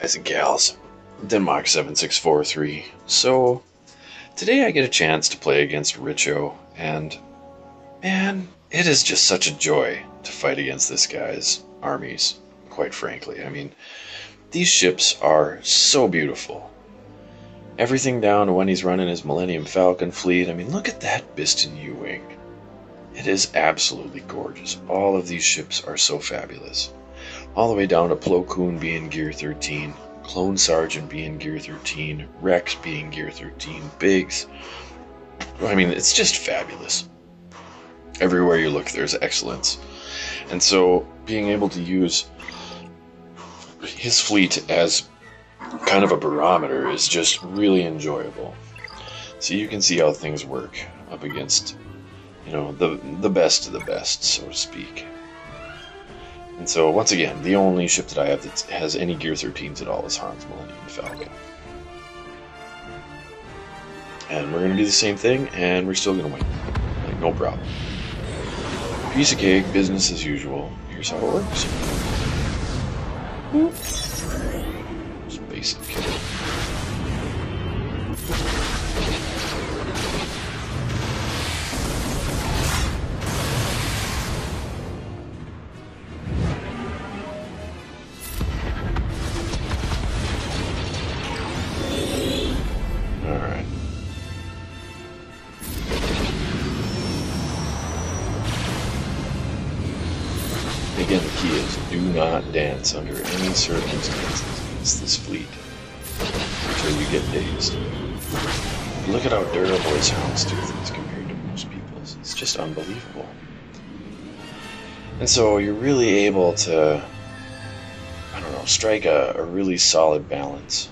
Guys and gals, Denmark 7643. So, today I get a chance to play against Richo, and man, it is just such a joy to fight against this guy's armies, quite frankly. I mean, these ships are so beautiful. Everything down to when he's running his Millennium Falcon fleet. I mean, look at that Biston U-Wing. It is absolutely gorgeous. All of these ships are so fabulous. All the way down to Plo Koon being Gear 13, Clone Sergeant being Gear 13, Rex being Gear 13, Biggs. I mean, it's just fabulous. Everywhere you look, there's excellence. And so, being able to use his fleet as kind of a barometer is just really enjoyable. So you can see how things work up against, the best of the best, so to speak. And so, once again, the only ship that I have that has any Gear 13s at all is Han's Millennium Falcon. And we're going to do the same thing, and we're still going to win. Like, no problem. Piece of cake, business as usual. Here's how it works. Boop. Just basic kill. Again, the key is do not dance under any circumstances against this fleet until you get dazed. Look at how durable his Houndstooth is compared to most people's. It's just unbelievable. And so you're really able to, strike a really solid balance.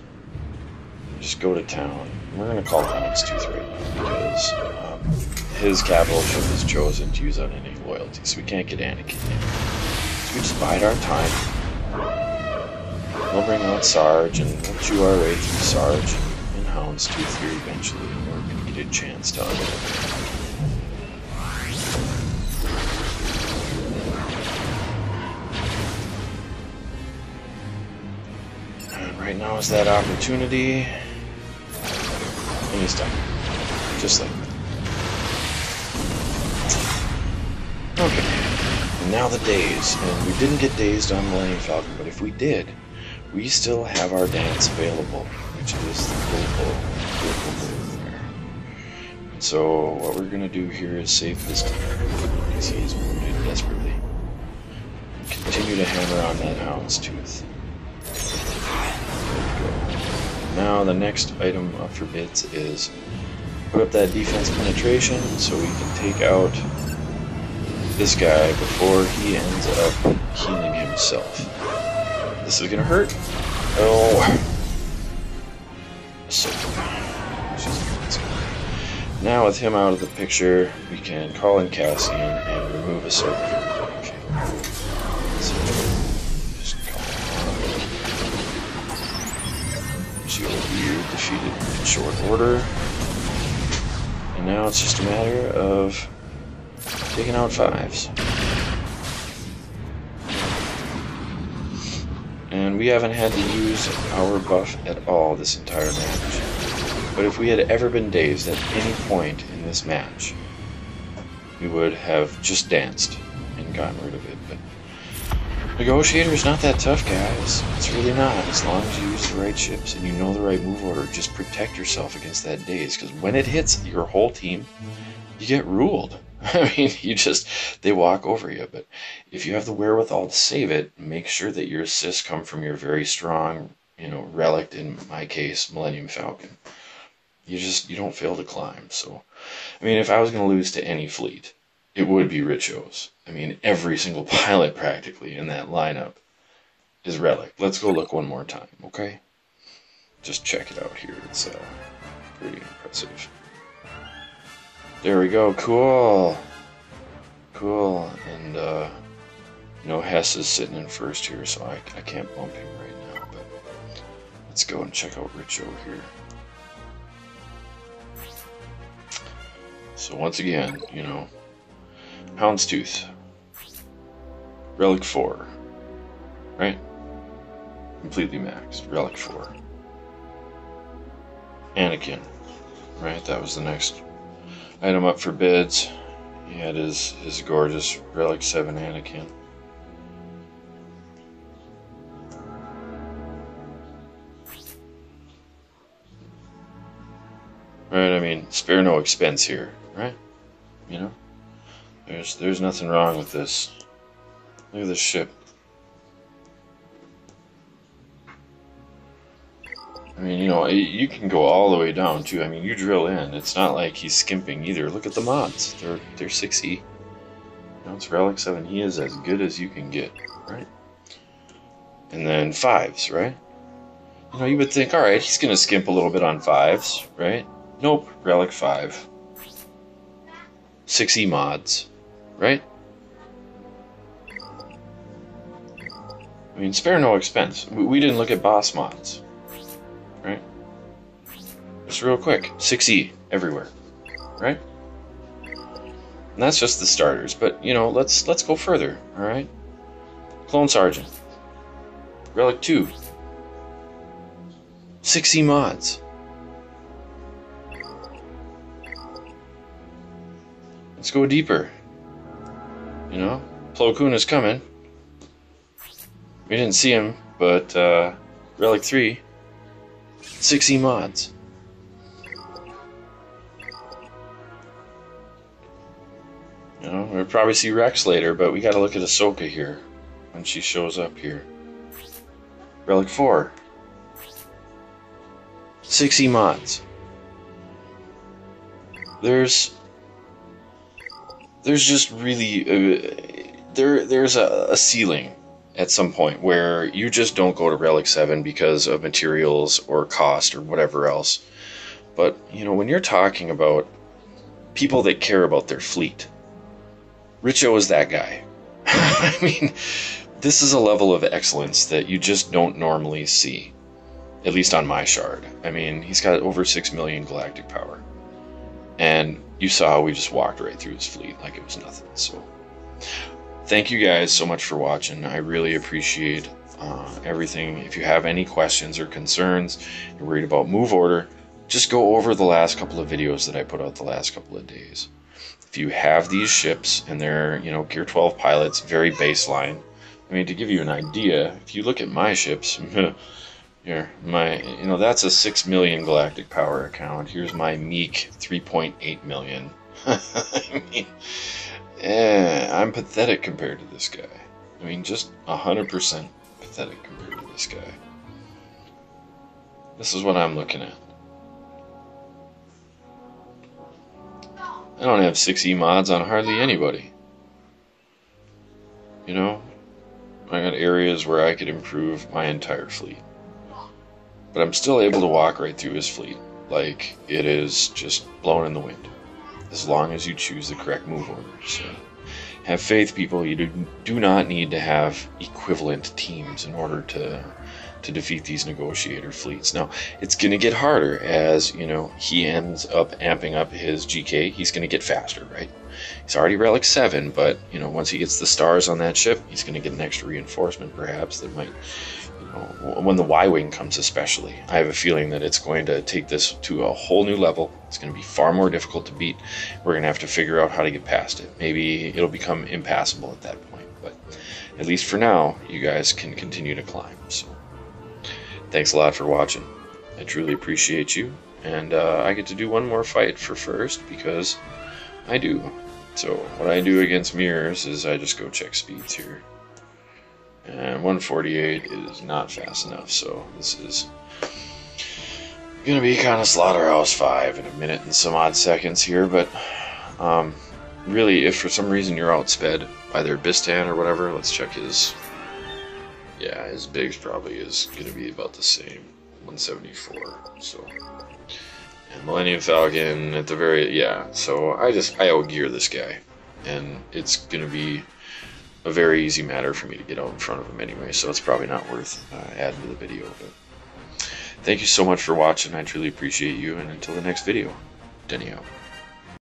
Just go to town. We're going to call Houndstooth right now because his capital ship is chosen to use on any loyalty, so we can't get Anakin in. We just bide our time. We'll bring out Sarge, and we'll chew our way through Sarge and Houndstooth here eventually, and we're going to get a chance to unload. And right now is that opportunity. And he's done. Just like that. Okay. Now the daze, and we didn't get dazed on Millennium Falcon, but if we did, we still have our dance available, which is the critical move there. And so what we're going to do here is save this because he is wounded desperately. Continue to hammer on that Houndstooth. There we go. Now the next item up for bids is put up that defense penetration so we can take out this guy before he ends up healing himself. This is gonna hurt. Oh. Ahsoka. Now with him out of the picture, we can call in Cassian and remove Ahsoka from the playing field. So just call him. Shield Weird defeated in short order. And now it's just a matter of taking out 5s. And we haven't had to use our buff at all this entire match. But if we had ever been dazed at any point in this match, we would have just danced and gotten rid of it. But Negotiator is not that tough, guys. It's really not. As long as you use the right ships and you know the right move order, just protect yourself against that daze. Because when it hits your whole team, you get ruled. I mean, they walk over you, but if you have the wherewithal to save it, make sure that your assists come from your very strong, relic, in my case, Millennium Falcon. You don't fail to climb. So, I mean, if I was going to lose to any fleet, it would be Richo's. I mean, every single pilot practically in that lineup is relic. Let's go look one more time, okay? Just check it out here. It's pretty impressive. There we go, cool. Cool, and, Hess is sitting in first here, so I can't bump him right now, but let's go and check out Richo here. So once again, Houndstooth. Relic 4, right? completely maxed. Relic 4. Anakin. Right, that was the next item up for bids. He had his gorgeous Relic 7 Anakin. Right, I mean, spare no expense here, right? You know? There's nothing wrong with this. Look at this ship. I mean, you know, you can go all the way down too. I mean, you drill in. It's not like he's skimping either. Look at the mods. They're 6E. You know, it's Relic 7. He is as good as you can get, right? And then 5s, right? You know, you would think, all right, he's going to skimp a little bit on 5s, right? Nope. Relic 5. 6E mods, right? I mean, spare no expense. We didn't look at boss mods. Right? Just real quick, 6E everywhere, right? And that's just the starters, but you know, let's go further, all right? Clone Sergeant, Relic 2, 6E mods. Let's go deeper. You know, Koon is coming. We didn't see him, but Relic 3. 6E mods. You know, we'll probably see Rex later, but we gotta look at Ahsoka here when she shows up here. Relic 4. 6E mods. There's just really there's a ceiling at some point where you just don't go to Relic 7 because of materials or cost or whatever else. But, you know, when you're talking about people that care about their fleet, Richo is that guy. I mean, this is a level of excellence that you just don't normally see, at least on my shard. I mean, he's got over 6 million galactic power. And you saw we just walked right through his fleet like it was nothing, so... Thank you guys so much for watching. I really appreciate everything. If you have any questions or concerns, you're worried about move order, just go over the last couple of videos that I put out the last couple of days. If you have these ships and they're, you know, Gear 12 pilots, very baseline. I mean, to give you an idea, if you look at my ships, here, you know, that's a 6 million galactic power account. Here's my meek 3.8 million. I mean, I'm pathetic compared to this guy. I mean, just 100% pathetic compared to this guy. This is what I'm looking at. I don't have 6E mods on hardly anybody. You know, I got areas where I could improve my entire fleet. But I'm still able to walk right through his fleet like it is just blown in the wind. As long as you choose the correct move order. So have faith, people. You do not need to have equivalent teams in order to defeat these negotiator fleets. Now, it's going to get harder as, you know, he ends up amping up his GK. He's going to get faster, right? He's already Relic 7, but, you know, once he gets the stars on that ship, he's going to get an extra reinforcement, perhaps, that might... when the Y-Wing comes especially, I have a feeling that it's going to take this to a whole new level. It's going to be far more difficult to beat. We're going to have to figure out how to get past it. Maybe it'll become impassable at that point. But at least for now, you guys can continue to climb. So thanks a lot for watching. I truly appreciate you. And I get to do one more fight for first because I do. So what I do against mirrors is I just go check speeds here. And 148 is not fast enough, so this is going to be kind of Slaughterhouse 5 in a minute and some odd seconds here, but really, if for some reason you're outsped by their Bistan or whatever, let's check his... Yeah, his bigs probably is going to be about the same, 174, so... And Millennium Falcon at the very... Yeah, so I outgear this guy, and it's going to be a very easy matter for me to get out in front of him anyway, so it's probably not worth adding to the video. But thank you so much for watching. I truly appreciate you, and until the next video, Denny out.